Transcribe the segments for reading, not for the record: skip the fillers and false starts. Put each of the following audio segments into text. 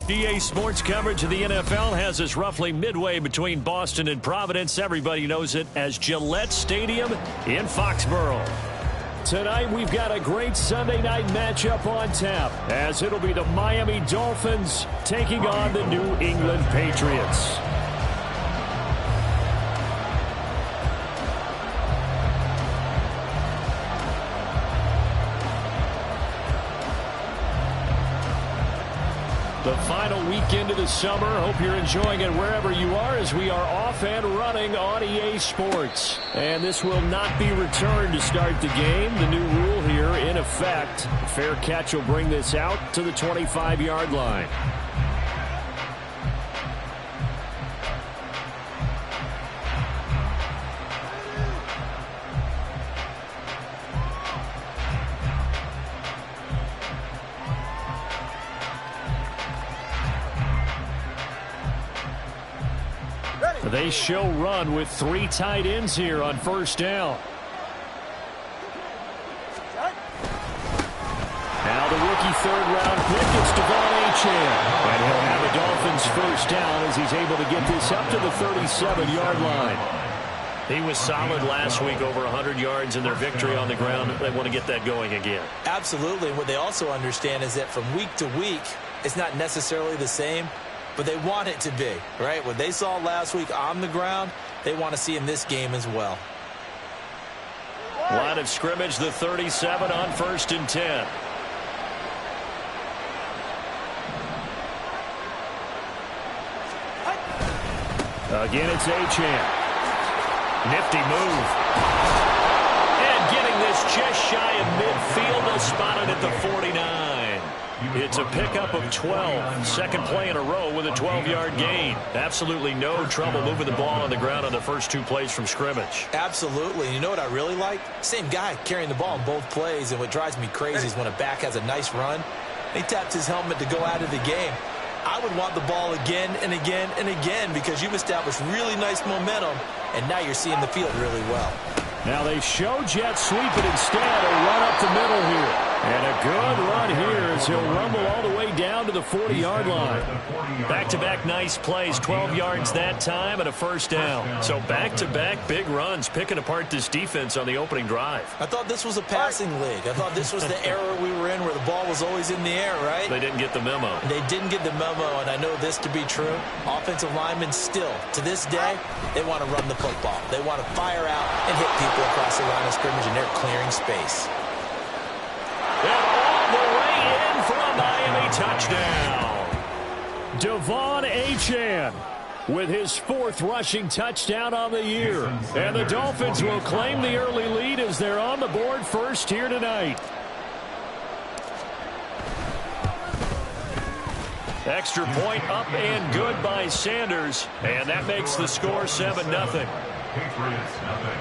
EA Sports coverage of the NFL has us roughly midway between Boston and Providence. Everybody knows it as Gillette Stadium in Foxborough. Tonight we've got a great Sunday night matchup on tap, as it'll be the Miami Dolphins taking on the New England Patriots. The final weekend of the summer. Hope you're enjoying it wherever you are, as we are off and running on EA Sports. And this will not be returned to start the game. The new rule here in effect. A fair catch will bring this out to the 25-yard line. They show run with 3 tight ends here on first down. Now the rookie third-round pick, it's Devon Achane. And he'll have the Dolphins first down as he's able to get this up to the 37-yard line. He was solid last week, over 100 yards in their victory on the ground. They want to get that going again. Absolutely. What they also understand is that from week to week, it's not necessarily the same, but they want it to be, right? What they saw last week on the ground, they want to see in this game as well. Line of scrimmage, the 37 on 1st and 10. Again, it's Achane. Nifty move. And getting this just shy of midfield, they'll spot it at the 49. It's a pickup of 12. Second play in a row with a 12-yard gain. Absolutely no trouble moving the ball on the ground on the first 2 plays from scrimmage. Absolutely. And you know what I really like? Same guy carrying the ball in both plays. And what drives me crazy is when a back has a nice run, he taps his helmet to go out of the game. I would want the ball again and again and again, because you've established really nice momentum, and now you're seeing the field really well. Now they show jet sweep, but instead a run up the middle here. And a good run here as he'll rumble all the way down to the 40-yard line. Back-to-back nice plays, 12 yards that time and a first down. So back-to-back big runs, picking apart this defense on the opening drive. I thought this was a passing league. I thought this was the era we were in where the ball was always in the air, right? They didn't get the memo. They didn't get the memo, and I know this to be true. Offensive linemen still, to this day, they want to run the football. They want to fire out and hit people across the line of scrimmage, and they're clearing space. And all the way in for a Miami touchdown. Devon Achane with his 4th rushing touchdown on the year. And the Dolphins will claim the early lead as they're on the board first here tonight. Extra point up and good by Sanders. And that makes the score 7-0. Patriots, nothing.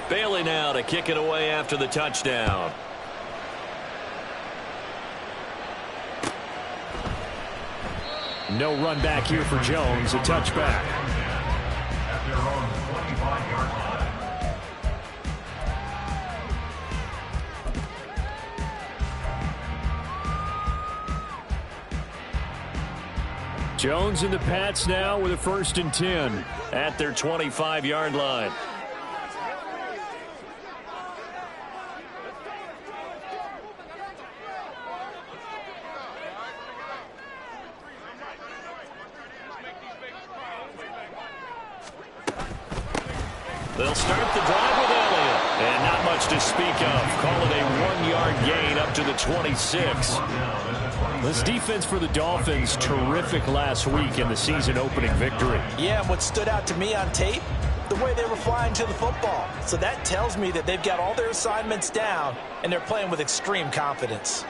Bailey now to kick it away after the touchdown. No run back here for Jones, a touchback. At their own 25-yard line. Jones and the Pats now with a 1st and 10 at their 25-yard line. They'll start the drive with Elliott. And not much to speak of. Call it a 1-yard gain up to the 26. This defense for the Dolphins, terrific last week in the season-opening victory. Yeah, and what stood out to me on tape, the way they were flying to the football. So that tells me that they've got all their assignments down, and they're playing with extreme confidence.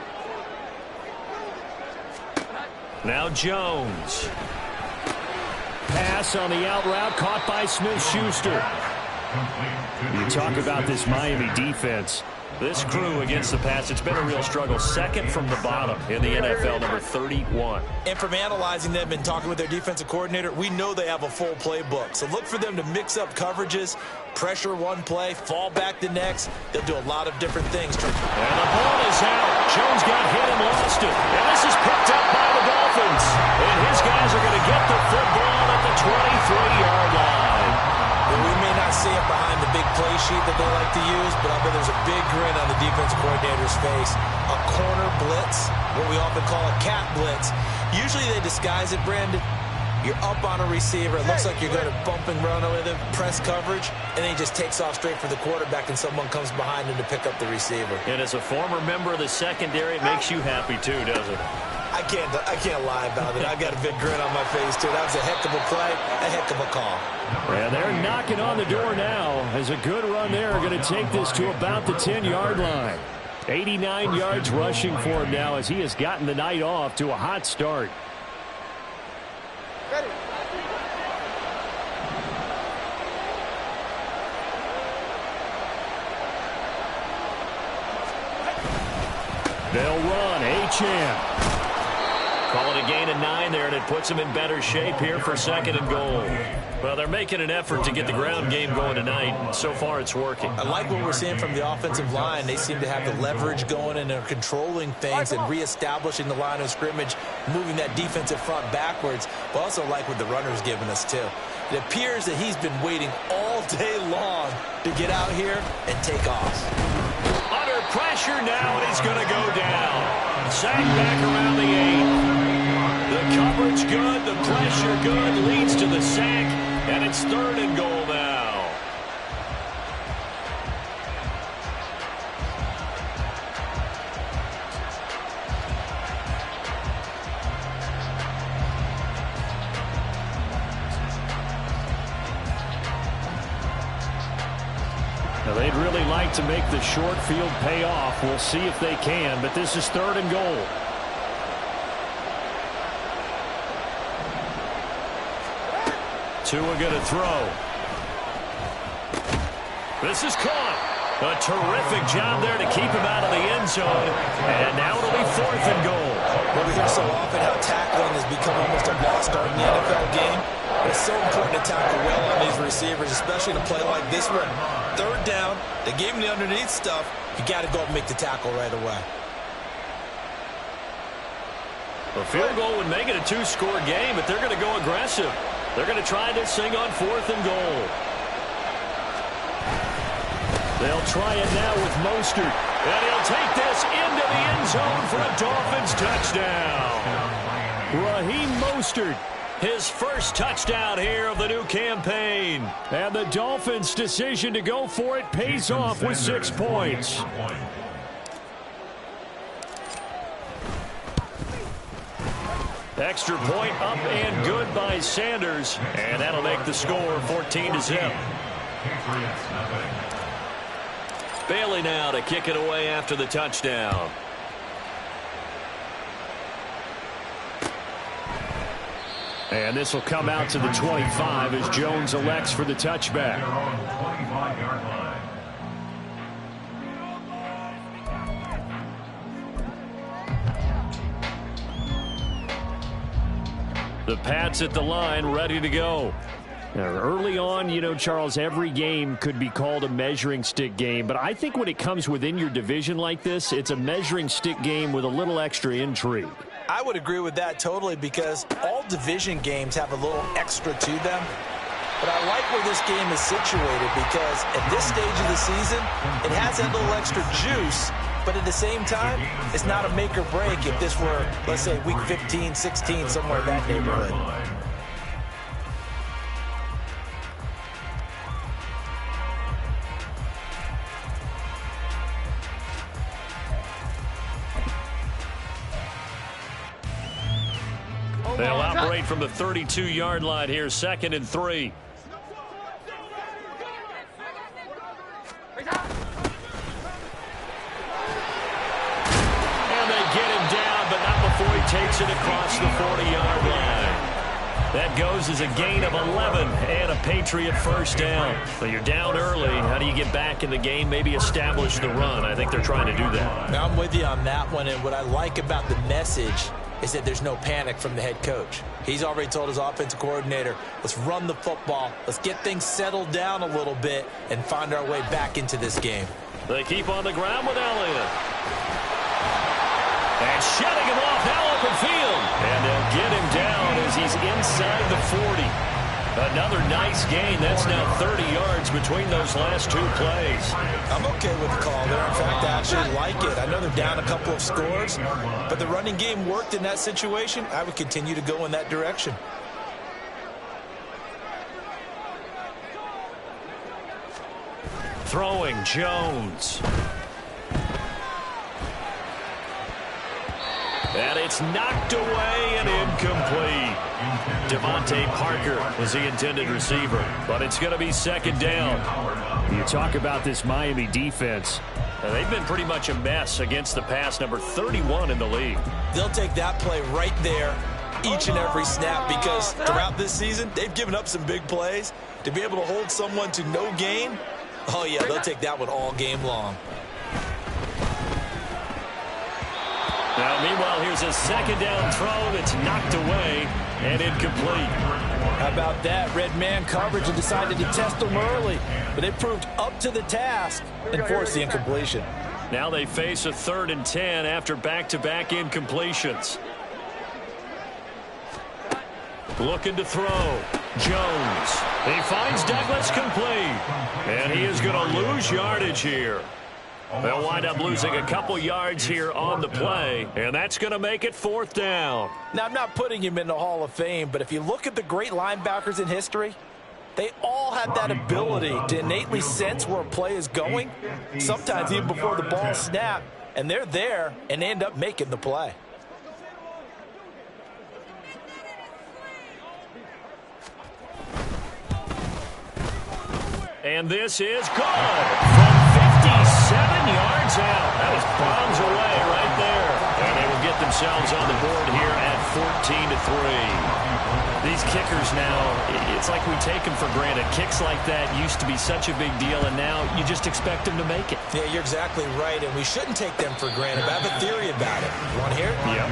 Now Jones. Pass on the out route, caught by Smith-Schuster. You talk about this Miami defense. This crew against the Pats, it's been a real struggle. Second from the bottom in the NFL, number 31. And from analyzing them and talking with their defensive coordinator, we know they have a full playbook. So look for them to mix up coverages, pressure one play, fall back the next. They'll do a lot of different things. And the ball is out. Jones got hit and lost it. And this is picked up by the Dolphins. And his guys are going to get the football at the 23-yard line. Well, we may not see it behind the big play sheet that they like to use, but I bet there's a big grin on the defensive coordinator's face. A corner blitz, what we often call a cat blitz. Usually they disguise it, Brandon. You're up on a receiver. It looks like you're going to bump and run with him, press coverage, and then he just takes off straight for the quarterback, and someone comes behind him to pick up the receiver. And as a former member of the secondary, it makes you happy too, doesn't it? I can't lie about it. I've got a big grin on my face, too. That was a heck of a play, a heck of a call. And they're knocking on the door now. As a good run there, going to take this to about the 10-yard line. 89 yards rushing for him now as he has gotten the night off to a hot start. Ready. They'll run. Achane. Call it a gain of 9 there, and it puts them in better shape here for 2nd and goal. Well, they're making an effort to get the ground game going tonight. So far, it's working. I like what we're seeing from the offensive line. They seem to have the leverage going, and they're controlling things and reestablishing the line of scrimmage, moving that defensive front backwards. But also like what the runner's giving us, too. It appears that he's been waiting all day long to get out here and take off. Under pressure now, and he's going to go down. Sacked back around the 8. The coverage good, the pressure good, leads to the sack, and it's 3rd and goal now. Now they'd really like to make the short field pay off. We'll see if they can, but this is 3rd and goal. Tua going to throw. This is caught. A terrific job there to keep him out of the end zone. And now it'll be 4th and goal. Well, we hear so often how tackling has become almost a lost art in the NFL game. But it's so important to tackle well on these receivers, especially in a play like this one. 3rd down, they gave him the underneath stuff. You got to go up and make the tackle right away. A field goal would make it a 2-score game, but they're going to go aggressive. They're going to try this thing on 4th and goal. They'll try it now with Mostert. And he'll take this into the end zone for a Dolphins touchdown. Raheem Mostert, his first touchdown here of the new campaign. And the Dolphins' decision to go for it pays off with 6 points. Extra point up and good by Sanders. And that'll make the score 14-0. Bailey now to kick it away after the touchdown. And this will come out to the 25 as Jones elects for the touchback. The Pats at the line, ready to go. Now, early on, you know, Charles, every game could be called a measuring stick game. But I think when it comes within your division like this, it's a measuring stick game with a little extra intrigue. I would agree with that totally because all division games have a little extra to them. But I like where this game is situated because at this stage of the season, it has that little extra juice. But at the same time, it's not a make or break if this were, let's say, week 15, 16, somewhere in that neighborhood. They'll operate from the 32-yard line here, 2nd and 3. And they get him down, but not before he takes it across the 40-yard line. That goes as a gain of 11 and a Patriot first down. So you're down early. How do you get back in the game, maybe establish the run? I think they're trying to do that. Now, I'm with you on that one, and what I like about the message is that there's no panic from the head coach. He's already told his offensive coordinator, let's run the football, let's get things settled down a little bit and find our way back into this game. They keep on the ground with Elliott. And shutting him off now open field. And they'll get him down as he's inside the 40. Another nice gain. That's now 30 yards between those last two plays. I'm okay with the call there. In fact, I actually like it. I know they're down a couple of scores, but the running game worked in that situation. I would continue to go in that direction. Throwing Jones. And it's knocked away and incomplete. Devontae Parker was the intended receiver, but it's going to be second down. You talk about this Miami defense. They've been pretty much a mess against the pass, number 31 in the league. They'll take that play right there each and every snap because throughout this season, they've given up some big plays. To be able to hold someone to no gain, oh, yeah, they'll take that one all game long. Now, meanwhile, here's a second down throw that's knocked away and incomplete. How about that? Red man coverage and decided to test them early, but they proved up to the task and forced the incompletion. Now they face a 3rd and 10 after back-to-back incompletions. Looking to throw. Jones. He finds Douglas complete. And he is going to lose yardage here. They'll wind up losing a couple yards here on the play, and that's going to make it 4th down. Now, I'm not putting him in the Hall of Fame, but if you look at the great linebackers in history, they all have that ability to innately sense where a play is going, sometimes even before the ball snapped, and they're there and end up making the play. And this is good. From 57 yards out. That was bombs away right there. And they will get themselves on the board here at 14-3. These kickers now, it's like we take them for granted. Kicks like that used to be such a big deal, and now you just expect them to make it. Yeah, you're exactly right, and we shouldn't take them for granted. But I have a theory about it. You want to hear it? Yeah.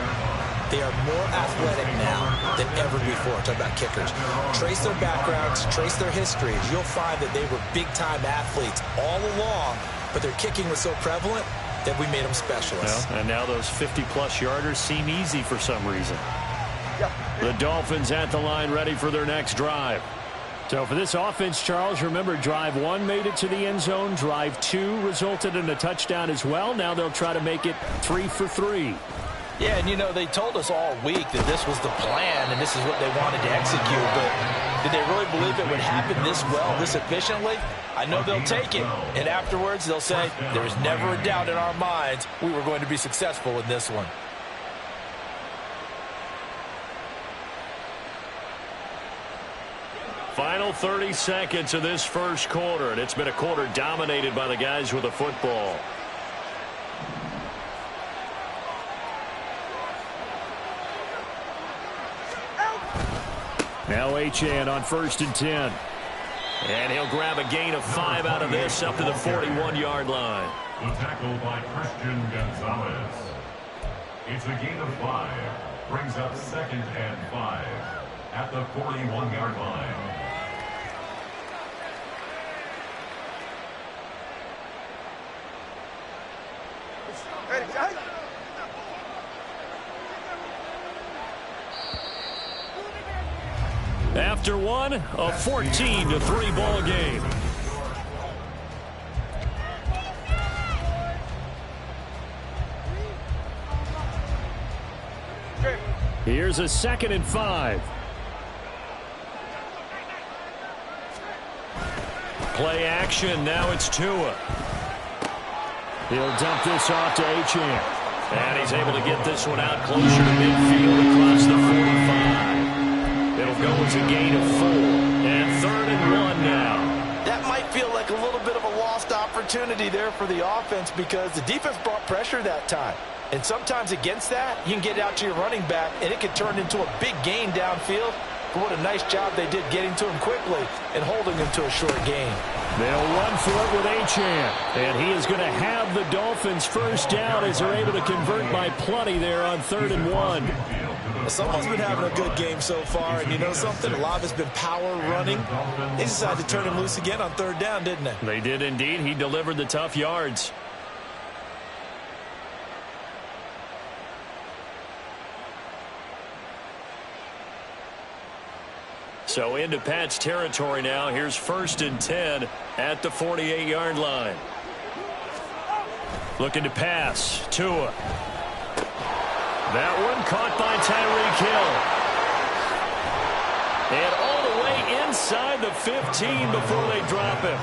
They are more athletic now than ever before. Talk about kickers. Trace their backgrounds, trace their histories. You'll find that they were big-time athletes all along, but their kicking was so prevalent that we made them specialists. Well, and now those 50-plus yarders seem easy for some reason. The Dolphins at the line ready for their next drive. So for this offense, Charles, remember drive 1 made it to the end zone. Drive 2 resulted in a touchdown as well. Now they'll try to make it 3 for 3. Yeah, and you know, they told us all week that this was the plan and this is what they wanted to execute, but did they really believe it would happen this well, this efficiently? I know they'll take it, and afterwards they'll say, there was never a doubt in our minds we were going to be successful in this one. Final 30 seconds of this first quarter, and it's been a quarter dominated by the guys with the football. Now Achane on 1st and 10. And he'll grab a gain of 5 out of this up to the 41-yard line. The tackle by Christian Gonzalez. It's a gain of 5. Brings up 2nd and 5 at the 41-yard line. After one, a 14-3 ball game. Here's a 2nd and 5. Play action. Now it's Tua. He'll dump this off to Achane. And he's able to get this one out closer to midfield across the 45. It'll go as a gain of 4. And 3rd and 1 now. That might feel like a little bit of a lost opportunity there for the offense because the defense brought pressure that time. And sometimes against that, you can get out to your running back, and it can turn into a big gain downfield. but what a nice job they did getting to him quickly and holding him to a short gain. They'll run for it with Achane, and he is going to have the Dolphins first down as they're able to convert by plenty there on 3rd and 1. Someone's been having a good game so far, and you know something? A lot of it's been power running. They decided to turn him loose again on 3rd down, didn't they? They did indeed. He delivered the tough yards. So into Pats territory now. Here's 1st and 10 at the 48-yard line. Looking to pass. Tua. That one caught by Tyreek Hill. And all the way inside the 15 before they drop him.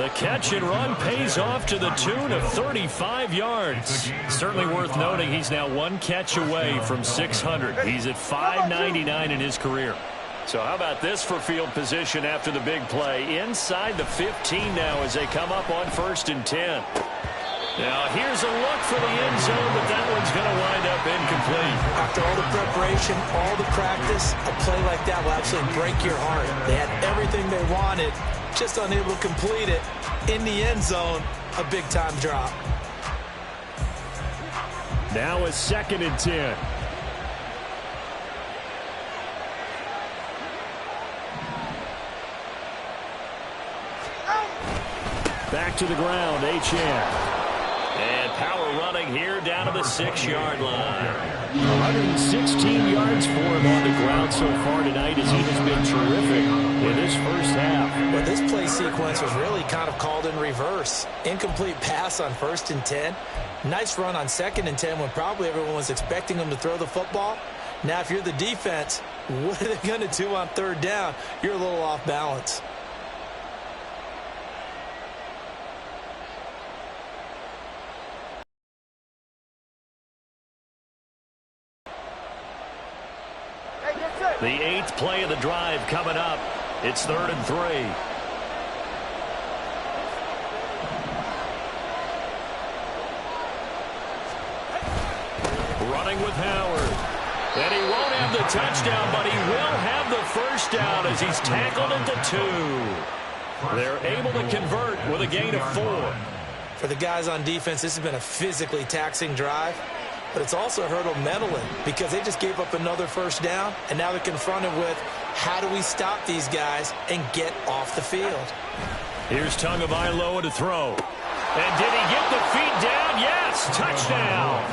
The catch and run pays off to the tune of 35 yards. Certainly worth noting he's now 1 catch away from 600. He's at 599 in his career. So how about this for field position after the big play? Inside the 15 now as they come up on 1st and 10. Now here's a look for the end zone, but that one's going to wind up incomplete. After all the preparation, all the practice, a play like that will absolutely break your heart. They had everything they wanted, just unable to complete it. In the end zone, a big-time drop. Now a 2nd and 10. Back to the ground, Achane. And power running here down to the 6-yard line. 116 yards for him on the ground so far tonight as he has been terrific in this first half. Well, this play sequence was really kind of called in reverse. Incomplete pass on 1st and 10. Nice run on 2nd and 10 when probably everyone was expecting him to throw the football. Now, if you're the defense, what are they going to do on 3rd down? You're a little off balance. The 8th play of the drive coming up. It's 3rd and 3. Running with Howard. And he won't have the touchdown, but he will have the first down as he's tackled at the 2. They're able to convert with a gain of 4. For the guys on defense, this has been a physically taxing drive. But it's also hurt them mentally because they just gave up another first down, and now they're confronted with how do we stop these guys and get off the field. Here's Tagovailoa to throw. And did he get the feet down? Yes, touchdown.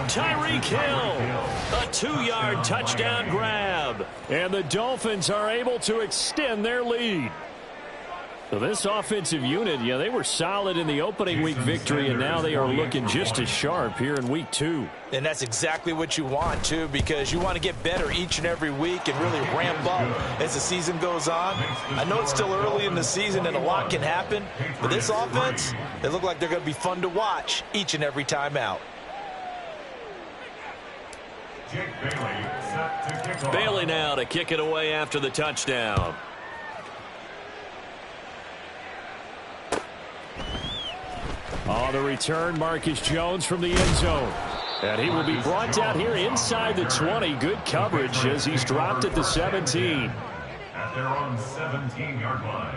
Tyreek Hill, a 2-yard touchdown grab. And the Dolphins are able to extend their lead. So this offensive unit, they were solid in the opening week victory, and now they are looking just as sharp here in week 2. And that's exactly what you want, too, because you want to get better each and every week and really ramp up as the season goes on. I know it's still early in the season and a lot can happen, but this offense, they look like they're going to be fun to watch each and every time out. Bailey now to kick it away after the touchdown. On the return, Marcus Jones from the end zone. And he will be brought down here inside the 20. Good coverage as he's dropped at the 17. At their own 17-yard line.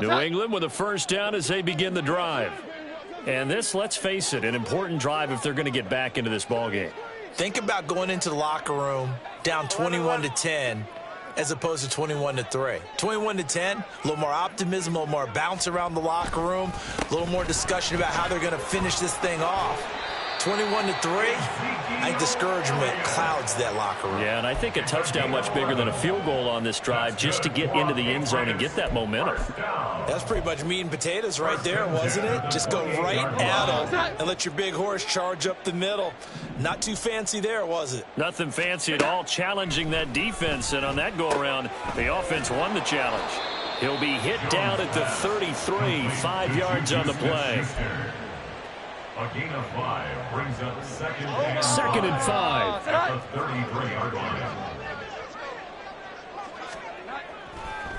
New England with a first down as they begin the drive. And this, let's face it, an important drive if they're going to get back into this ballgame. Think about going into the locker room down 21-10 as opposed to 21-3. 21-10, a little more optimism, a little more bounce around the locker room, a little more discussion about how they're going to finish this thing off. 21-3, I think discouragement clouds that locker room. Yeah, and I think a touchdown much bigger than a field goal on this drive just to get into the end zone and get that momentum. That's pretty much meat and potatoes right there, wasn't it? Just go right at them and let your big horse charge up the middle. Not too fancy there, was it? Nothing fancy at all, challenging that defense, and on that go-around, the offense won the challenge. He'll be hit down at the 33, 5 yards on the play. A gain of 5 brings up second and 5. At the 33-yard line.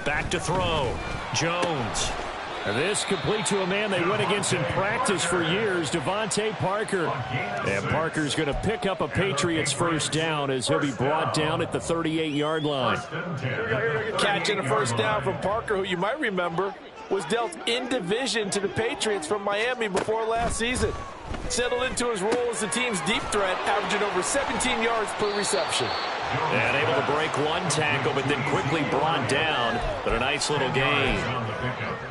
Back to throw. Jones. This complete to a man they went against in practice for years, Devontae Parker. And Parker's going to pick up a Patriots first down as he'll be brought down at the 38-yard line. Catching a first down from Parker, who you might remember was dealt in division to the Patriots from Miami before last season. Settled into his role as the team's deep threat, averaging over 17 yards per reception. And able to break one tackle, but then quickly brought down. But a nice little gain.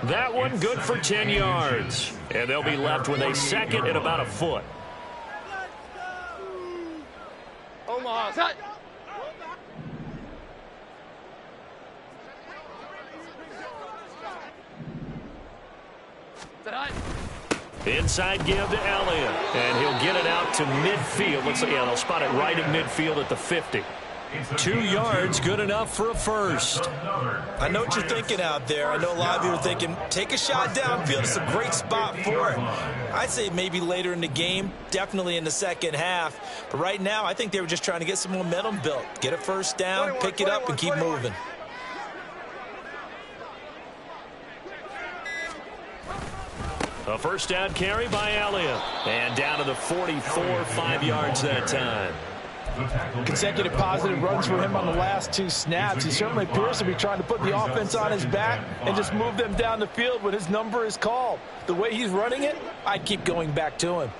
That one good for 10 yards. And they'll be left with a second and about a foot. Omaha, set. Inside give to Elliott. And he'll get it out to midfield. Looks like, yeah, they'll spot it right at midfield at the 50. 2 yards, good enough for a first. I know what you're thinking out there. I know a lot of you are thinking, take a shot downfield. It's a great spot for it. I'd say maybe later in the game, definitely in the second half. But right now, I think they were just trying to get some momentum built. Get a first down, pick it up, and keep moving. A first down carry by Elliott. And down to the 44, 5 yards that time. Consecutive positive runs for him on the last 2 snaps. He certainly appears to be trying to put the offense on his back and just move them down the field when his number is called. The way he's running it, I'd keep going back to him.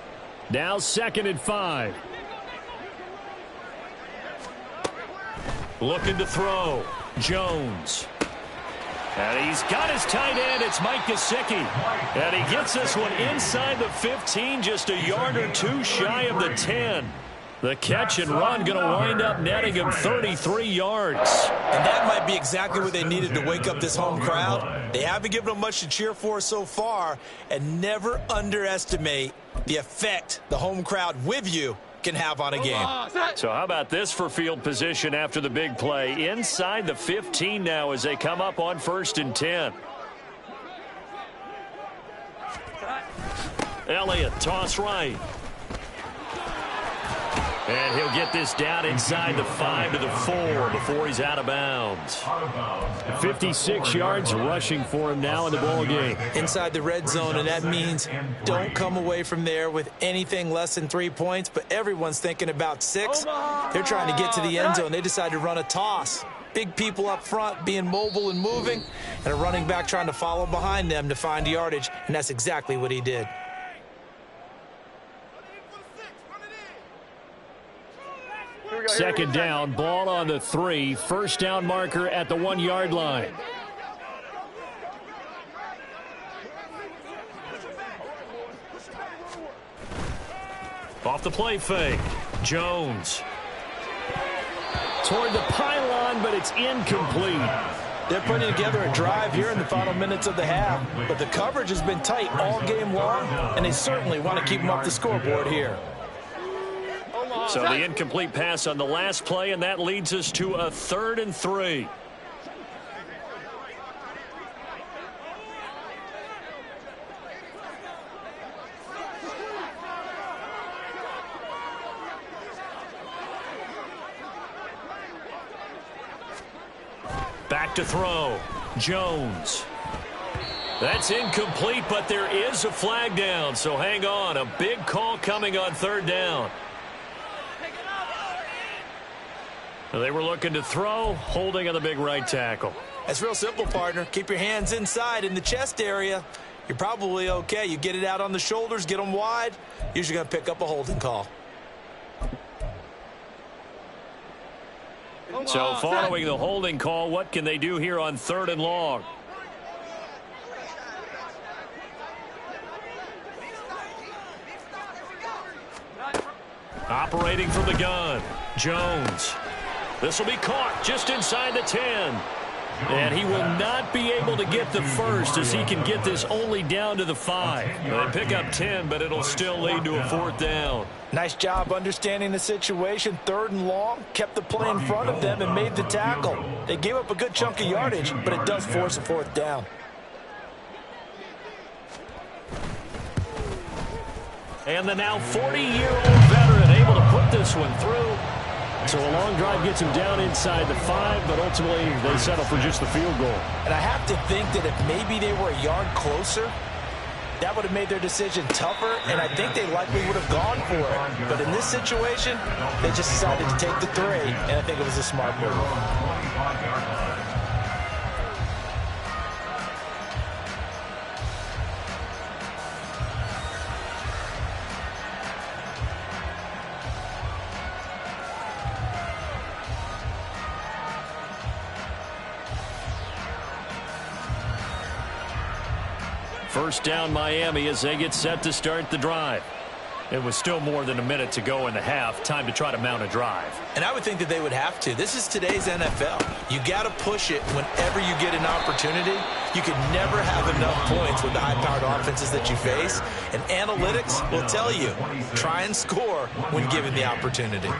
Now 2nd and 5. Looking to throw. Jones. And he's got his tight end. It's Mike Gesicki. And he gets this one inside the 15, just a yard or 2 shy of the 10. The catch and run going to wind up netting him 33 yards. And that might be exactly what they needed to wake up this home crowd. They haven't given them much to cheer for so far. And never underestimate the effect the home crowd with you can have on a game. So how about this for field position after the big play? Inside the 15 now as they come up on 1st and 10. Elliott, toss right. And he'll get this down inside the 5 to the 4 before he's out of bounds. 56 yards rushing for him now in the ball game. Inside the red zone, and that means don't come away from there with anything less than 3 points, but everyone's thinking about 6. They're trying to get to the end zone. They decide to run a toss. Big people up front being mobile and moving, and a running back trying to follow behind them to find yardage, and that's exactly what he did. Second down, ball on the 3. First down marker at the 1-yard line. Off the play fake. Jones. Toward the pylon, but it's incomplete. They're putting together a drive here in the final minutes of the half, but the coverage has been tight all game long, and they certainly want to keep them off the scoreboard here. So the incomplete pass on the last play, and that leads us to a 3rd and 3. Back to throw. Jones. That's incomplete, but there is a flag down, so hang on. A big call coming on 3rd down. They were looking to throw, holding on the big right tackle. That's real simple, partner. Keep your hands inside in the chest area. You're probably okay. You get it out on the shoulders, get them wide. Usually going to pick up a holding call. So following the holding call, what can they do here on 3rd and long? Operating from the gun, Jones. This will be caught just inside the 10. And he will not be able to get the first as he can get this only down to the 5. They pick up 10, but it'll still lead to a 4th down. Nice job understanding the situation. 3rd and long, kept the play in front of them and made the tackle. They gave up a good chunk of yardage, but it does force a 4th down. And the now 40-year-old veteran able to put this one through. So a long drive gets them down inside the 5, but ultimately they settle for just the field goal. And I have to think that if maybe they were a yard closer, that would have made their decision tougher, and I think they likely would have gone for it. But in this situation, they just decided to take the 3, and I think it was a smart move. First down Miami as they get set to start the drive. It was still more than a minute to go in the half. Time to try to mount a drive. And I would think that they would have to. This is today's NFL. You got to push it whenever you get an opportunity. You can never have enough points with the high-powered offenses that you face. And analytics will tell you, try and score when given the opportunity.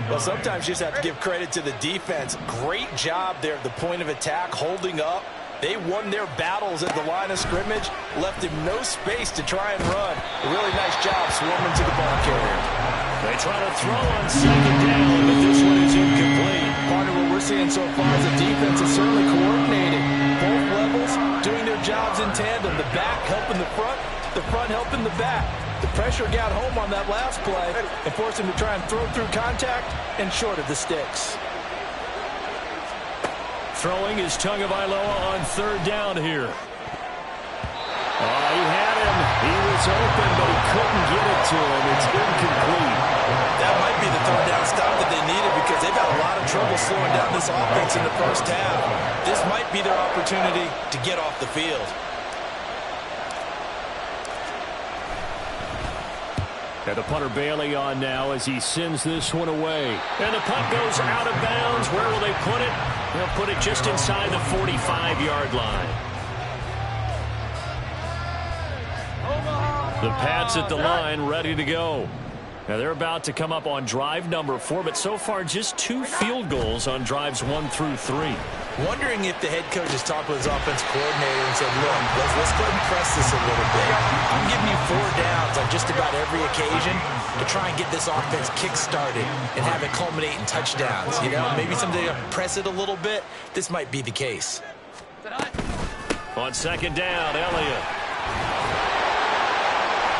Well, sometimes you just have to give credit to the defense. Great job there at the point of attack, holding up. They won their battles at the line of scrimmage, left him no space to try and run. A really nice job swarming to the ball carrier. They try to throw on second down, but this one is incomplete. Part of what we're seeing so far is the defense is certainly coordinated. Both levels doing their jobs in tandem. The back helping the front helping the back. The pressure got home on that last play and forced him to try and throw through contact and short of the sticks. Throwing is Tagovailoa on third down here. He had him. He was open, but he couldn't get it to him. It's incomplete. That might be the third down stop that they needed because they've had a lot of trouble slowing down this offense in the first half. This might be their opportunity to get off the field. And the punter Bailey on now as he sends this one away. And the punt goes out of bounds. Where will they put it? They'll put it just inside the 45-yard line. The Pats at the line, ready to go. Now they're about to come up on drive number 4, but so far just 2 field goals on drives 1 through 3. Wondering if the head coach has talked with his offense coordinator and said, look, let's go ahead and press this a little bit. I'm giving you 4 downs on just about every occasion to try and get this offense kick-started and have it culminate in touchdowns. You know, maybe someday press it a little bit. This might be the case. On second down, Elliott.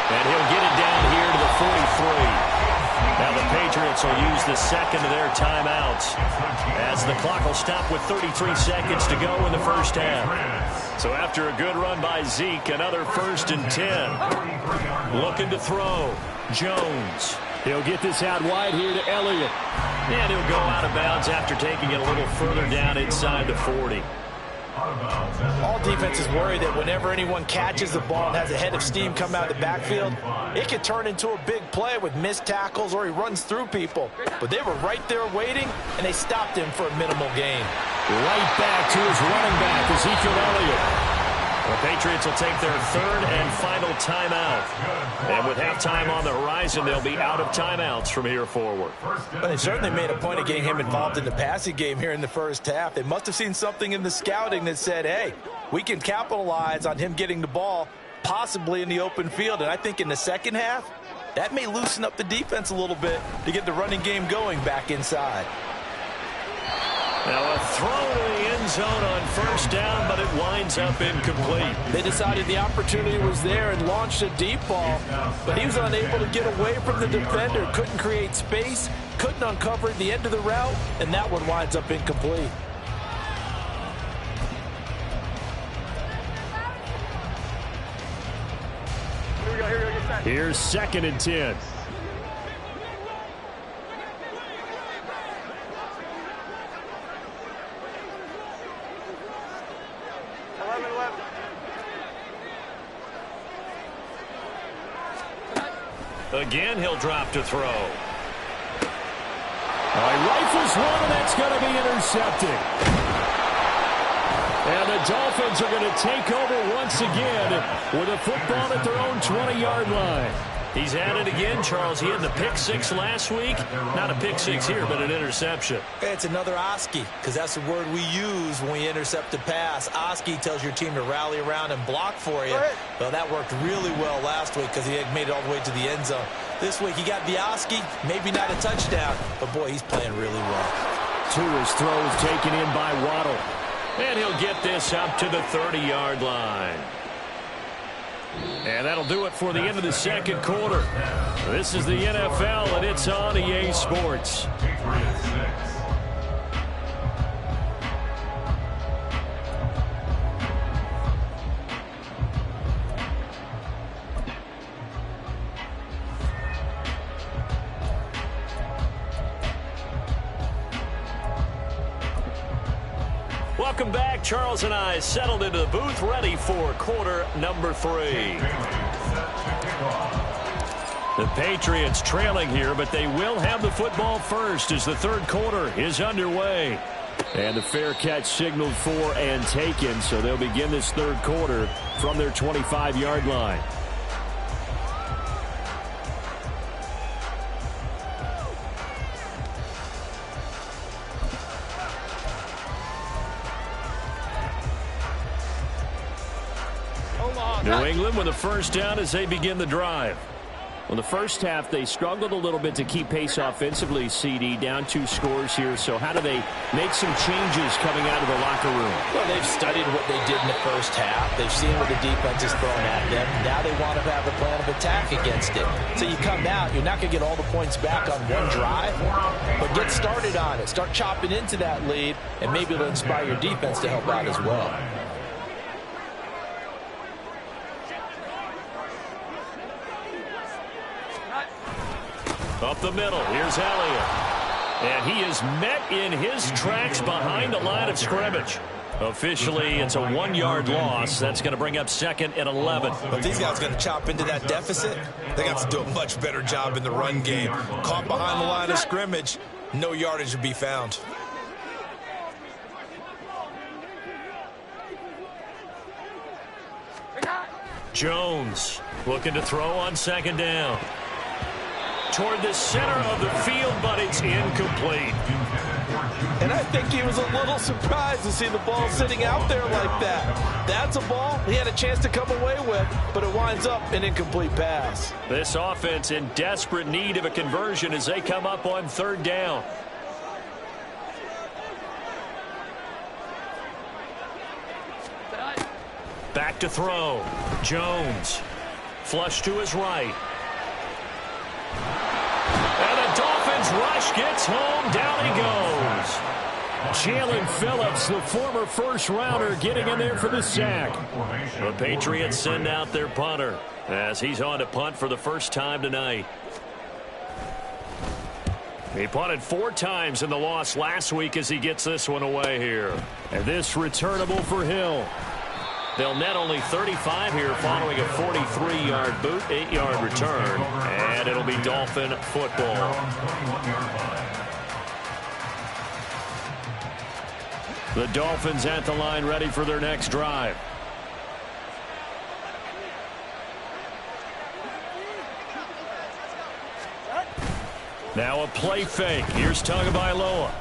And he'll get it down here to the 43. Now the Patriots will use the second of their timeouts as the clock will stop with 33 seconds to go in the first half. So after a good run by Zeke, another 1st and 10. Looking to throw. Jones. He'll get this out wide here to Elliott. And he'll go out of bounds after taking it a little further down inside the 40. All defenses worry that whenever anyone catches the ball and has a head of steam come out of the backfield, it could turn into a big play with missed tackles or he runs through people. But they were right there waiting, and they stopped him for a minimal gain. Right back to his running back, Ezekiel Elliott. The Patriots will take their 3rd and final timeout. And with halftime on the horizon, they'll be out of timeouts from here forward. But they certainly made a point of getting him involved in the passing game here in the first half. They must have seen something in the scouting that said, hey, we can capitalize on him getting the ball, possibly in the open field. And I think in the second half, that may loosen up the defense a little bit to get the running game going back inside. Now a throw to the end zone on first down, but it winds up incomplete. They decided the opportunity was there and launched a deep ball, but he was unable to get away from the defender, couldn't create space, couldn't uncover the end of the route, and that one winds up incomplete. Here's 2nd and 10. Again, he'll drop to throw. He rifles one, and that's going to be intercepted. And the Dolphins are going to take over once again with a football at their own 20-yard line. He's at it again, Charles. He had the pick 6 last week. Not a pick 6 here, but an interception. It's another Oski, because that's the word we use when we intercept a pass. Oski tells your team to rally around and block for you. Well, that worked really well last week because he had made it all the way to the end zone. This week he got Bialski, maybe not a touchdown, but boy, he's playing really well. Tua's throw is taken in by Waddle. And he'll get this up to the 30-yard line. And that'll do it for the end of the second quarter. This is the NFL, and it's on EA Sports. Welcome back. Charles and I settled into the booth, ready for quarter number 3. The Patriots trailing here, but they will have the football first as the third quarter is underway. And the fair catch signaled for and taken, so they'll begin this third quarter from their 25-yard line. New England with a first down as they begin the drive. Well, the first half, they struggled a little bit to keep pace offensively, CD, down 2 scores here. So how do they make some changes coming out of the locker room? Well, they've studied what they did in the first half. They've seen what the defense is throwing at them. Now they want to have a plan of attack against it. So you come out, you're not going to get all the points back on one drive, but get started on it. Start chopping into that lead, and maybe it'll inspire your defense to help out as well. Up the middle, here's Elliott. And he is met in his tracks behind the line of scrimmage. Officially, it's a 1-yard loss. That's going to bring up 2nd and 11. If these guys are going to chop into that deficit, they got to do a much better job in the run game. Caught behind the line of scrimmage, no yardage to be found. Jones looking to throw on 2nd down. Toward the center of the field, but it's incomplete. And I think he was a little surprised to see the ball sitting out there like that. That's a ball he had a chance to come away with, but it winds up an incomplete pass. This offense in desperate need of a conversion as they come up on 3rd down. Back to throw. Jones. Flush to his right. And the Dolphins rush gets home. Down he goes. Jalen Phillips, the former first-rounder, getting in there for the sack. The Patriots send out their punter as he's on to punt for the first time tonight. He punted 4 times in the loss last week as he gets this one away here. And this returnable for Hill. They'll net only 35 here following a 43-yard boot, 8-yard return, and it'll be Dolphin football. The Dolphins at the line ready for their next drive. Now a play fake. Here's Tagovailoa.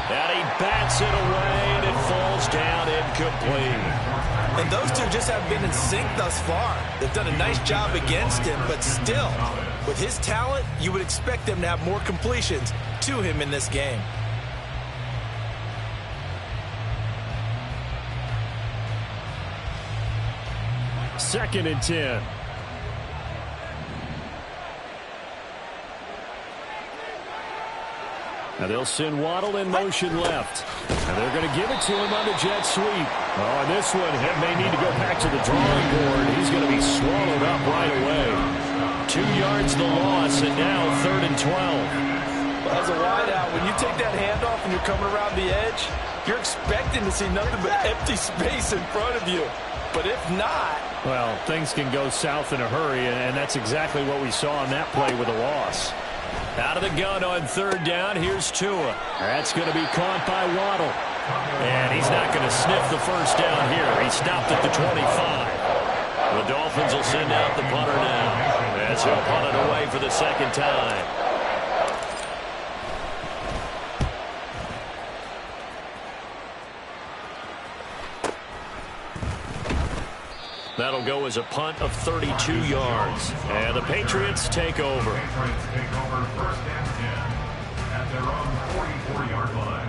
And he bats it away, and it falls down incomplete. And those two just haven't been in sync thus far. They've done a nice job against him, but still, with his talent, you would expect them to have more completions to him in this game. Second and 10. Now they'll send Waddle in motion left. And they're going to give it to him on the jet sweep. Oh, and this one may need to go back to the drawing board. He's going to be swallowed up right away. 2 yards the loss, and now 3rd and 12. Well, as a wideout, when you take that handoff and you're coming around the edge, you're expecting to see nothing but empty space in front of you. But if not... Well, things can go south in a hurry, and that's exactly what we saw on that play with a loss. Out of the gun on 3rd down, here's Tua. That's going to be caught by Waddle. And he's not going to sniff the first down here. He stopped at the 25. The Dolphins will send out the punter now as he'll punt it away for the 2nd time. That'll go as a punt of 32 yards. And the Patriots take over. Patriots take over 1st and 10 at their own 44-yard line.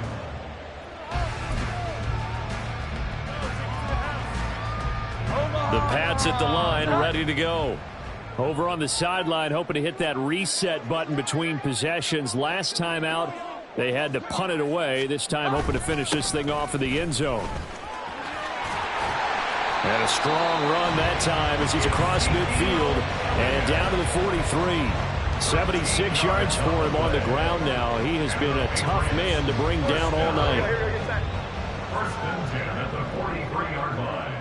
The Pats at the line, ready to go. Over on the sideline, hoping to hit that reset button between possessions. Last time out, they had to punt it away. This time, hoping to finish this thing off in the end zone. And a strong run that time as he's across midfield and down to the 43. 76 yards for him on the ground now. He has been a tough man to bring down all night. 1st and 10 at the 43-yard line.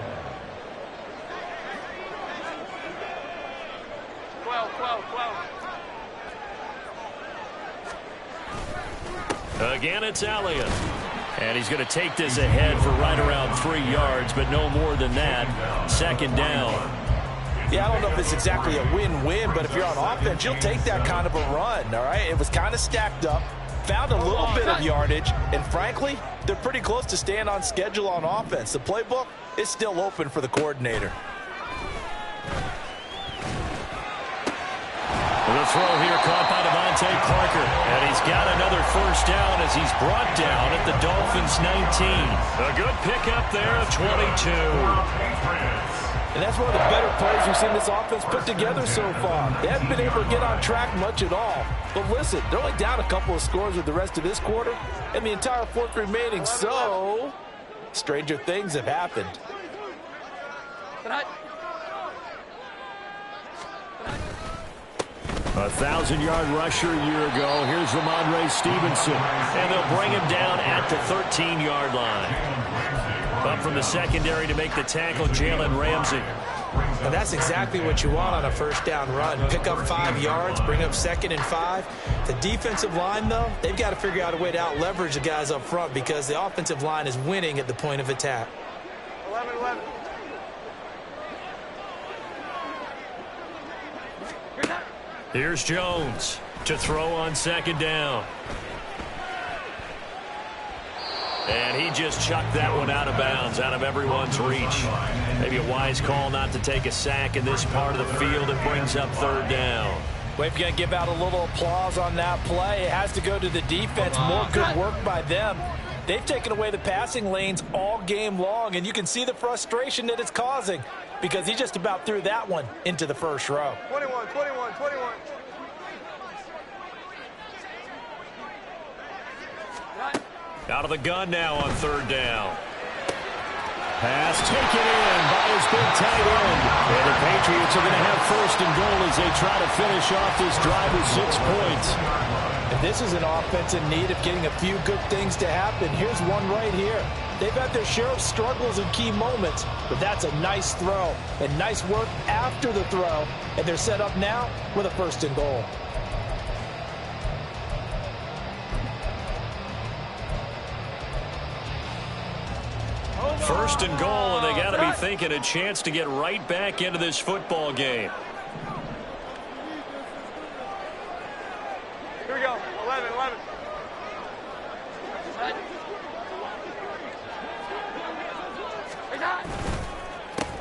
12. Again, it's Elliott. And he's going to take this ahead for right around 3 yards, but no more than that. 2nd down. Yeah, I don't know if it's exactly a win-win, but if you're on offense, you'll take that kind of a run, all right? It was kind of stacked up, found a little bit of yardage, and frankly, they're pretty close to staying on schedule on offense. The playbook is still open for the coordinator. The throw here caught by Devontae Parker. And he's got another 1st down as he's brought down at the Dolphins' 19. A good pickup there of 22. And that's one of the better plays we've seen this offense put together so far. They haven't been able to get on track much at all. But listen, they're only down a couple of scores with the rest of this quarter and the entire 4th remaining. So, stranger things have happened. A 1,000-yard rusher a year ago. Here's Ramondre Stevenson. And they'll bring him down at the 13-yard line. Up from the secondary to make the tackle, Jalen Ramsey. And that's exactly what you want on a 1st down run. Pick up 5 yards, bring up 2nd and 5. The defensive line, though, they've got to figure out a way to out-leverage the guys up front because the offensive line is winning at the point of attack. 11. Here's Jones to throw on 2nd down. And he just chucked that one out of bounds, out of everyone's reach. Maybe a wise call not to take a sack in this part of the field. It brings up 3rd down. Well, if you're going to give out a little applause on that play, it has to go to the defense. More good work by them. They've taken away the passing lanes all game long, and you can see the frustration that it's causing because he just about threw that one into the 1st row. 21. Out of the gun now on 3rd down. Pass taken in by his big tight end. And the Patriots are going to have 1st and goal as they try to finish off this drive with 6 points. And this is an offense in need of getting a few good things to happen. Here's one right here. They've had their share of struggles in key moments, but that's a nice throw and nice work after the throw. And they're set up now with a 1st and goal. First and goal, and they got to be thinking a chance to get right back into this football game. Here we go. 11.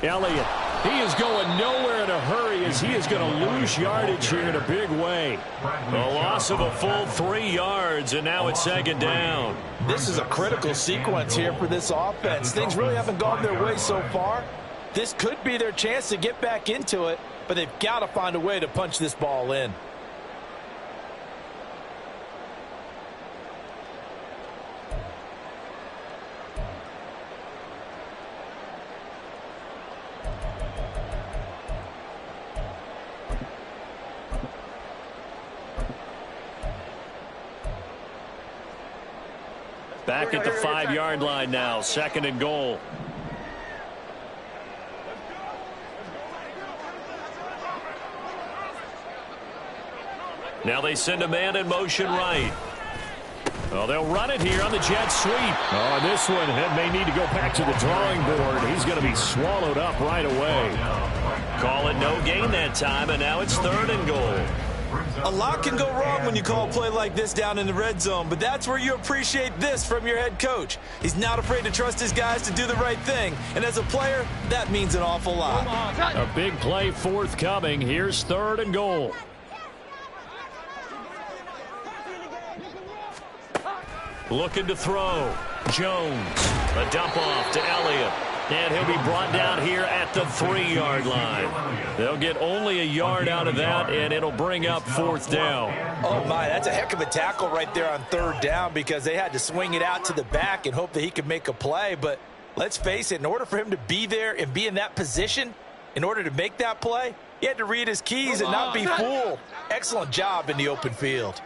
Elliott, he is going nowhere in a hurry as he is going to lose yardage here in a big way. A loss of a full 3 yards, and now it's 2nd down. This is a critical sequence here for this offense. Things really haven't gone their way so far. This could be their chance to get back into it, but they've got to find a way to punch this ball in. Back at the 5-yard line now, 2nd and goal. Now they send a man in motion right. Oh, they'll run it here on the jet sweep. Oh, this one may need to go back to the drawing board. He's going to be swallowed up right away. Call it no gain that time, and now it's 3rd and goal. A lot can go wrong when you call a play like this down in the red zone, but that's where you appreciate this from your head coach. He's not afraid to trust his guys to do the right thing, and as a player, that means an awful lot. A big play forthcoming. Here's 3rd and goal. Looking to throw. Jones. A dump off to Elliott. And he'll be brought down here at the 3-yard line. They'll get only a yard out of that, and it'll bring up 4th down. Oh, my, that's a heck of a tackle right there on 3rd down because they had to swing it out to the back and hope that he could make a play. But let's face it, in order for him to be there and be in that position, in order to make that play, he had to read his keys and not be fooled. Excellent job in the open field.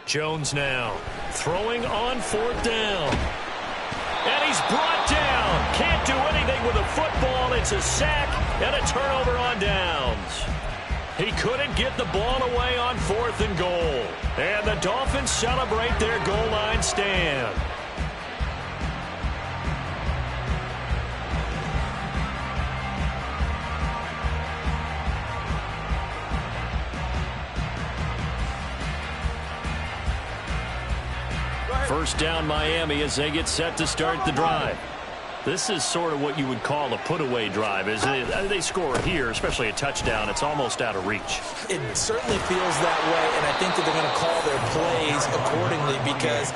Jones now throwing on 4th down. And he's brought down. Can't do anything with a football. It's a sack and a turnover on downs. He couldn't get the ball away on 4th and goal. And the Dolphins celebrate their goal line stand. First down Miami as they get set to start the drive. This is sort of what you would call a put-away drive. As they score here, especially a touchdown, it's almost out of reach. It certainly feels that way, and I think that they're going to call their plays accordingly because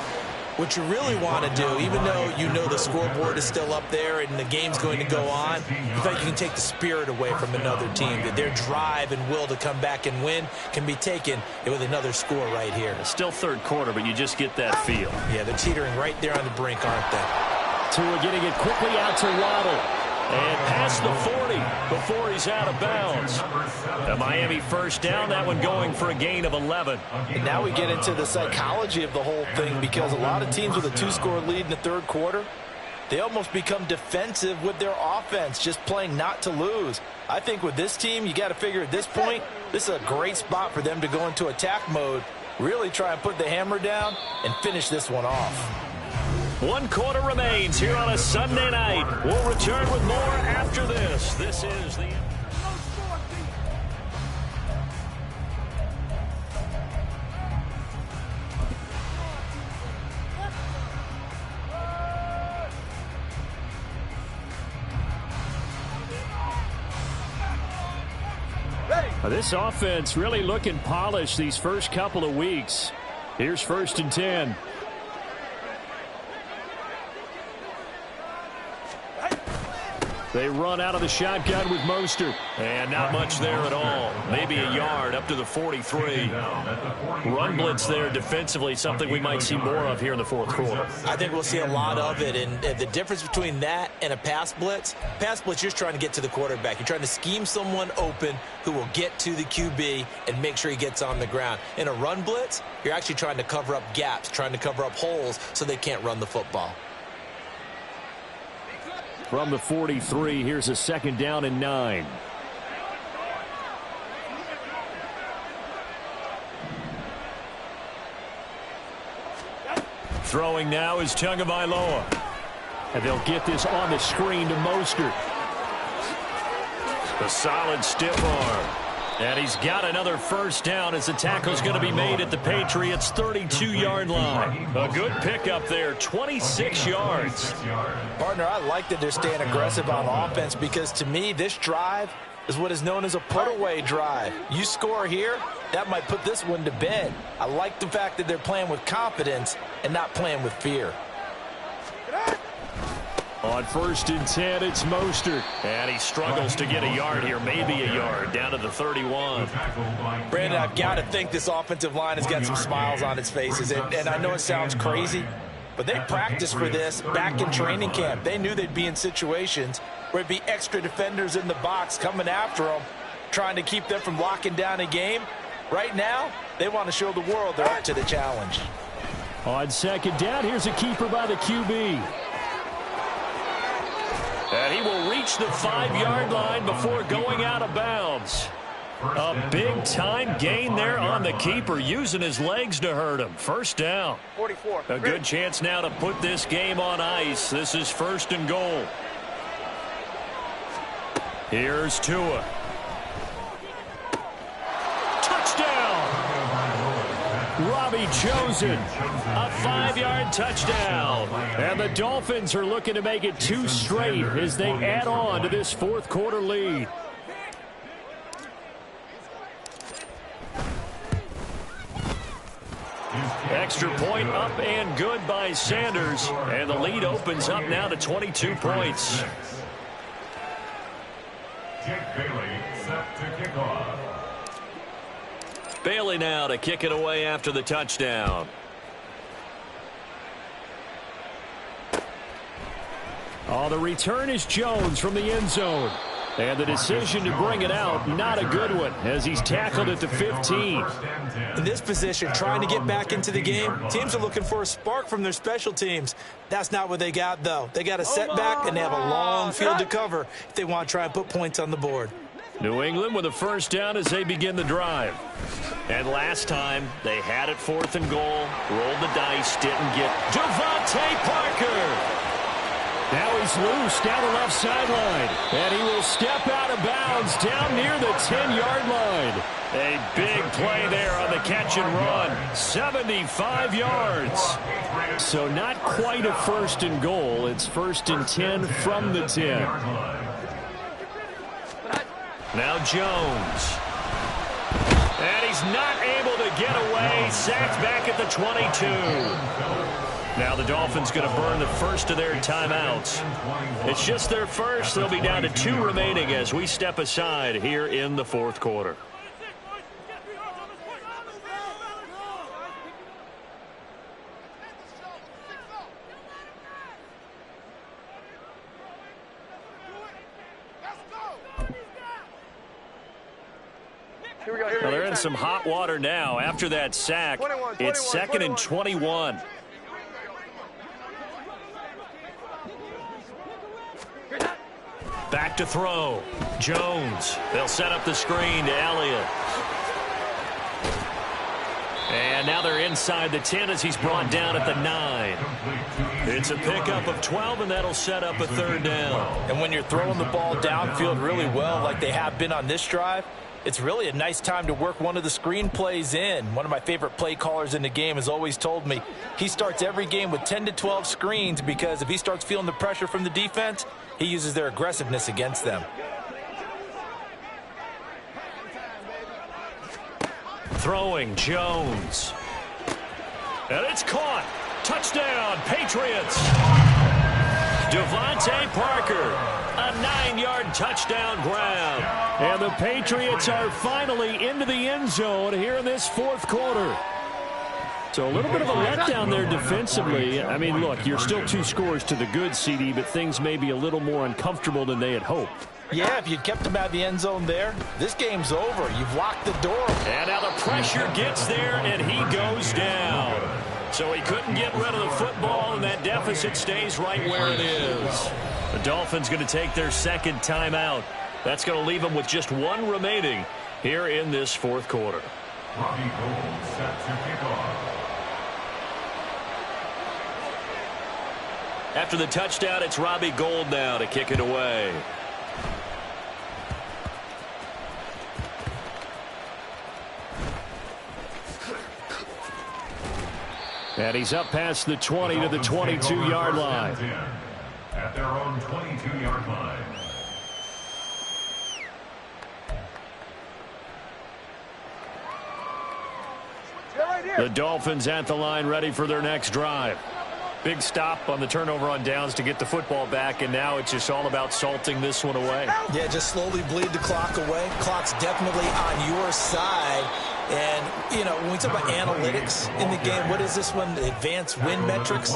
what you really want to do, even though you know the scoreboard is still up there and the game's going to go on, in fact, you can take the spirit away from another team. That their drive and will to come back and win can be taken with another score right here. It's still 3rd quarter, but you just get that feel. Yeah, they're teetering right there on the brink, aren't they? Tua getting it quickly out to Waddle. And past the 40 before he's out of bounds. The Miami first down, that one going for a gain of 11. And now we get into the psychology of the whole thing because a lot of teams with a 2-score lead in the 3rd quarter, they almost become defensive with their offense, just playing not to lose. I think with this team, you got to figure at this point, this is a great spot for them to go into attack mode, really try and put the hammer down and finish this one off. 1 quarter remains here on a Sunday night. We'll return with more after this. This is the... This offense really looking polished these first couple of weeks. Here's 1st and 10. They run out of the shotgun with Mostert. And not much there at all. Maybe a yard up to the 43. Run blitz there defensively, something we might see more of here in the 4th quarter. I think we'll see a lot of it. And the difference between that and a pass blitz, you're just trying to get to the quarterback. You're trying to scheme someone open who will get to the QB and make sure he gets on the ground. In a run blitz, you're actually trying to cover up gaps, trying to cover up holes so they can't run the football. From the 43, here's a 2nd down and 9. Throwing now is Tagovailoa. And they'll get this on the screen to Mostert. A solid stiff arm. And he's got another first down as the tackle's going to be made at the Patriots' 32-yard line. A good pickup there, 26 yards. Partner, I like that they're staying aggressive on offense because to me, this drive is what is known as a put-away drive. You score here, that might put this one to bed. I like the fact that they're playing with confidence and not playing with fear. On 1st and 10, it's Mostert. And he struggles to get a yard here, maybe a yard, down to the 31. Brandon, I've got to think this offensive line has got some smiles on its faces. And I know it sounds crazy, but they practiced for this back in training camp. They knew they'd be in situations where it'd be extra defenders in the box coming after them, trying to keep them from locking down a game. Right now, they want to show the world they're up to the challenge. On 2nd down, here's a keeper by the QB. And he will reach the 5-yard line before going out of bounds. A big-time gain there on the keeper, using his legs to hurt him. First down. 44. A good chance now to put this game on ice. This is 1st and goal. Here's Tua. Touchdown! Robbie chosen. A 5-yard touchdown. And the Dolphins are looking to make it 2 straight as they add on to this 4th quarter lead. Extra point up and good by Sanders. And the lead opens up now to 22 points. Jake Bailey set to kick off. Bailey now to kick it away after the touchdown. Oh, the return is Jones from the end zone. And the decision to bring it out, not a good one, as he's tackled at the 15. In this position, trying to get back into the game, teams are looking for a spark from their special teams. That's not what they got, though. They got a setback, and they have a long field to cover if they want to try and put points on the board. New England with a first down as they begin the drive. And last time, they had it 4th and goal, rolled the dice, didn't get Devontae Parker. Now he's loose down the left sideline. And he will step out of bounds down near the 10-yard line. A big play there on the catch and run. 75 yards. So not quite a 1st and goal. It's 1st and 10 from the 10. Now Jones. And he's not able to get away. Sacked back at the 22. Now the Dolphins going to burn the first of their timeouts. It's just their first. They'll be down to 2 remaining as we step aside here in the 4th quarter. Well, they're in some hot water now. After that sack, it's 2nd and 21. Back to throw. Jones. They'll set up the screen to Elliott. And now they're inside the 10 as he's brought down at the 9. It's a pickup of 12, and that'll set up a 3rd down. And when you're throwing the ball downfield really well like they have been on this drive, it's really a nice time to work one of the screen plays in. One of my favorite play callers in the game has always told me he starts every game with 10 to 12 screens because if he starts feeling the pressure from the defense, he uses their aggressiveness against them. Throwing Jones. And it's caught. Touchdown, Patriots. Devontae Parker, a 9-yard touchdown grab. And the Patriots are finally into the end zone here in this 4th quarter. So a little bit of a letdown there defensively. I mean, look, you're still 2 scores to the good, CD, but things may be a little more uncomfortable than they had hoped. Yeah, if you'd kept him out of the end zone there, this game's over. You've locked the door. And now the pressure gets there, and he goes down. So he couldn't get rid of the football, and that deficit stays right where it is. The Dolphins going to take their 2nd timeout. That's going to leave them with just 1 remaining here in this 4th quarter. Robbie Gould set to kick off. After the touchdown, it's Robbie Gould now to kick it away. And he's up past the 20 to the 22-yard line. At their own 22-yard line. The Dolphins at the line ready for their next drive. Big stop on the turnover on downs to get the football back, and now it's just all about salting this one away. Yeah, just slowly bleed the clock away. Clock's definitely on your side. And, you know, when we talk about analytics in the game, what is this one? Advanced win metrics?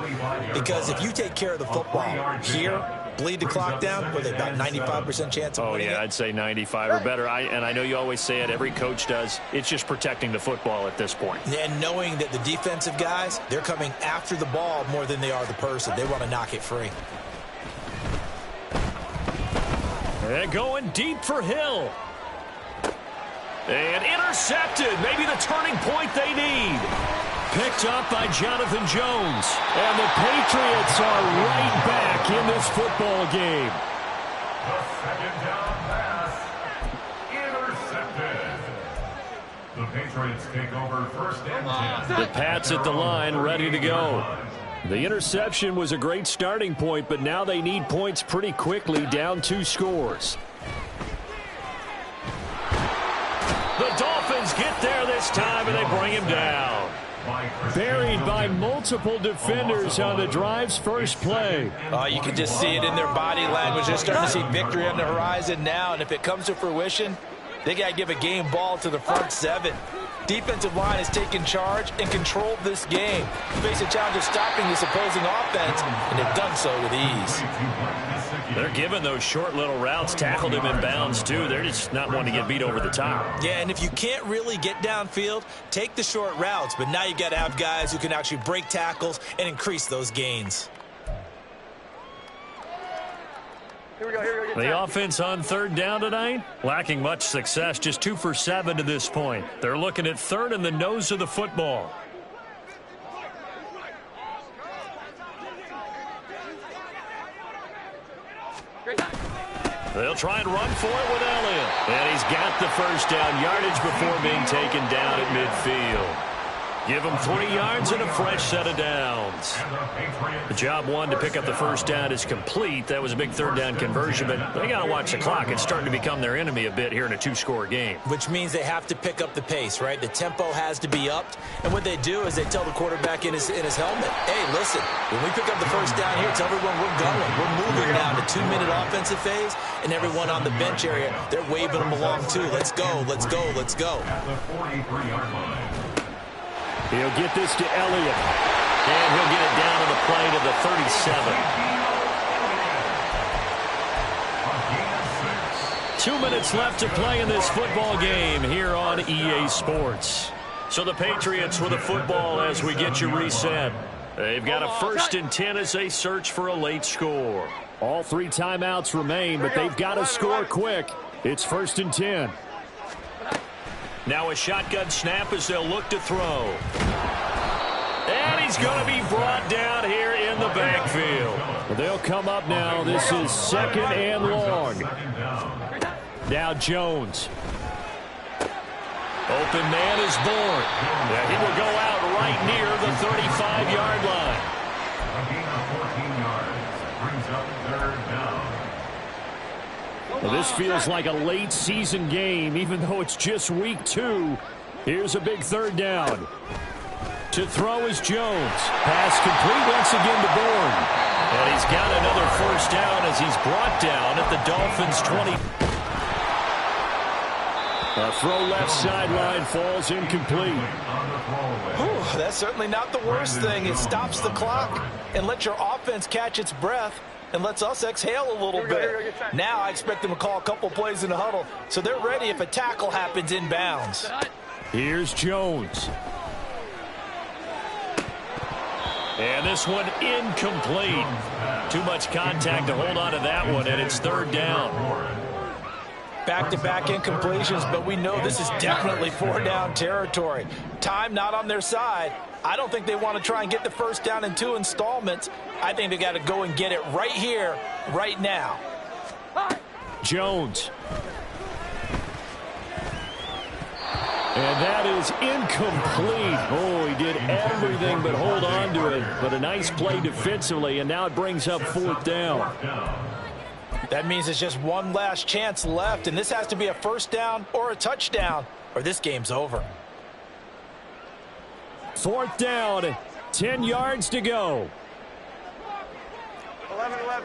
Because if you take care of the football here, bleed the clock down, what are they, about 95% chance of winning it? I'd say 95 or better. And I know you always say it, every coach does. It's just protecting the football at this point. And knowing that the defensive guys, they're coming after the ball more than they are the person. They want to knock it free. And going deep for Hill. And intercepted. Maybe the turning point they need. Picked up by Jonathan Jones. And the Patriots are right back in this football game. The second down pass. Intercepted. The Patriots take over first and 10. The Pats at the line, ready to go. The interception was a great starting point, but now they need points pretty quickly, down 2 scores. The Dolphins get there this time, and they bring him down. Buried by multiple defenders on the drive's first play. You can just see it in their body language. They're starting to see victory on the horizon now, and if it comes to fruition, they got to give a game ball to the front 7. Defensive line has taken charge and controlled this game. Face a challenge of stopping this opposing offense, and they've done so with ease. They're giving those short little routes, tackled him in bounds too. They're just not wanting to get beat over the top. Yeah, and if you can't really get downfield, take the short routes. But now you got to have guys who can actually break tackles and increase those gains. Here we go. The offense on third down tonight, lacking much success, just 2 for 7 to this point. They're looking at third in the nose of the football. They'll try and run for it with Elliott. And he's got the first down yardage before being taken down at midfield. Give him 3 yards and a fresh set of downs. The job one to pick up the first down is complete. That was a big third down conversion, but they got to watch the clock. It's starting to become their enemy a bit here in a 2-score game. Which means they have to pick up the pace, right? The tempo has to be upped. And what they do is they tell the quarterback in his helmet, hey, listen, when we pick up the first down here, tell everyone we're going. We're moving now to 2-minute offensive phase, and everyone on the bench area, they're waving them along too. Let's go, let's go, let's go. At the 43-yard line. He'll get this to Elliott. And he'll get it down to the play to the 37. 2 minutes left to play in this football game here on EA Sports. So the Patriots with the football as we get you reset. They've got a first and 10 as they search for a late score. All 3 timeouts remain, but they've got to score quick. It's first and 10. Now a shotgun snap as they'll look to throw. And he's going to be brought down here in the backfield. They'll come up now. This is second and long. Now Jones. Open man is born. Yeah, he will go out right near the 35-yard line. A gain of 14 yards brings up third down. Well, this feels like a late season game, even though it's just week 2. Here's a big third down. To throw is Jones. Pass complete once again to Bourne. And he's got another first down as he's brought down at the Dolphins' 20. A throw left sideline falls incomplete. Whew, that's certainly not the worst thing. It stops the clock and lets your offense catch its breath and lets us exhale a little bit. Now I expect them to call a couple plays in the huddle, so they're ready if a tackle happens inbounds. Here's Jones. And this one incomplete. Too much contact to hold on to that one, and it's third down. Back-to-back incompletions, but we know this is definitely 4-down territory. Time not on their side. I don't think they want to try and get the first down in 2 installments. I think they got to go and get it right here, right now. Jones. And that is incomplete. Oh, he did everything but hold on to it. But a nice play defensively, and now it brings up 4th down. That means there's just one last chance left, and this has to be a first down or a touchdown, or this game's over. 4th down, 10 yards to go. 11.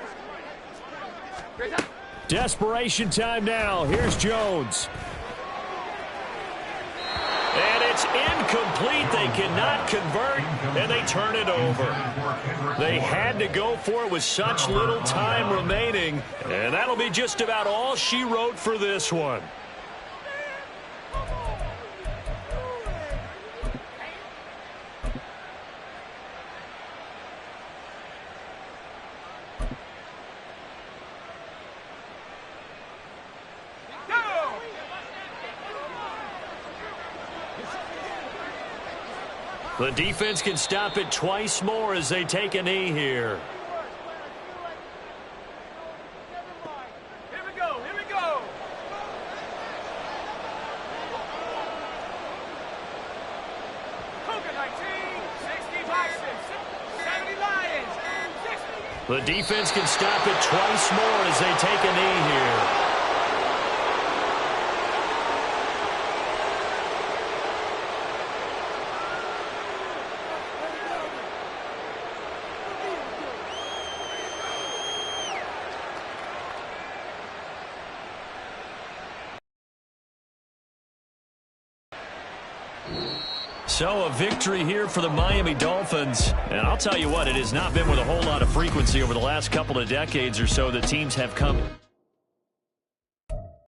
Desperation time now. Here's Jones. And it's incomplete. They cannot convert, and they turn it over. They had to go for it with such little time remaining, and that'll be just about all she wrote for this one. The defense can stop it twice more as they take a knee here. Here we go. Here we go. Cougar 19, 60 Bison, 70 Lions, 60. The defense can stop it twice more as they take a knee here. So a victory here for the Miami Dolphins. And I'll tell you what, it has not been with a whole lot of frequency over the last couple of decades or so that teams have come